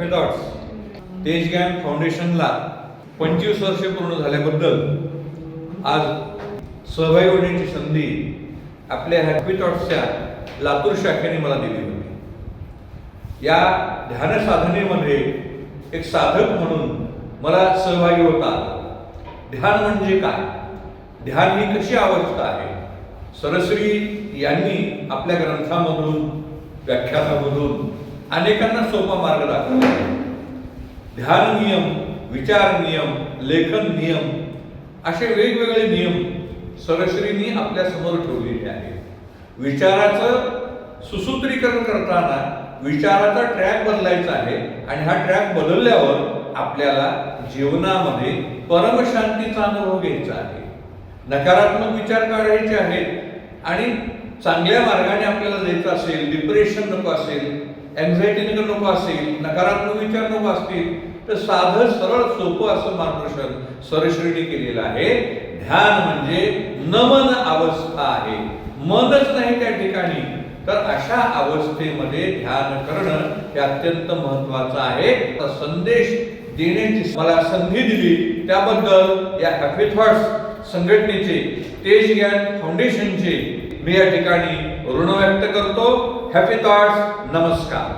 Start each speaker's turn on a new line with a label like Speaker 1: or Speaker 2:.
Speaker 1: Happy thoughts तेज ज्ञान फाउंडेशनला 25 वर्षे पूर्ण झाल्याबद्दल आज सहभागी होण्याची संधी आपल्या हॅपी थॉट्सच्या लातूर शाखेने मला दिली होती। या ध्यान साधनेमध्ये एक साधक म्हणून मला सहभागी होता आला। ध्यान म्हणजे काय, ध्यान ही कशी अवस्था आहे, सरश्री यांनी आपल्या ग्रंथामधून व्याख्यानामधून अनेकांना सोपा मार्ग दाखवला। ध्यान नियम, विचार नियम, लेखन नियम असे वेगवेगळे नियम सरश्रींनी आपल्या समोर ठेवलेले आहेत। विचाराचं सुसूत्रीकरण करताना विचाराचा ट्रॅक बदलायचा आहे आणि हा ट्रॅक बदलल्यावर आपल्याला जीवनामध्ये परमशांतीचा अनुभव घ्यायचा आहे। नकारात्मक विचार काढायचे आहेत आणि चांगल्या मार्गाने आपल्याला जायचं असेल, डिप्रेशन नको असेल, एन्झायटी नको असेल, नकारात्मक विचार नको असतील, तर साधं सरळ सोपं असं मार्गदर्शन सरश्रीने केलेलं आहे। ध्यान म्हणजे नमन अवस्था आहे, मनच नाही त्या ठिकाणी, तर अशा अवस्थेमध्ये ध्यान करणं हे अत्यंत महत्वाचं आहे। संदेश देण्याची मला संधी दिली त्याबद्दल या हॅपी थॉट्स संघटनेचे, तेज ज्ञान फाउंडेशनचे मी या ठिकाणी ऋण व्यक्त करतो। हॅपी थॉट्स, नमस्कार।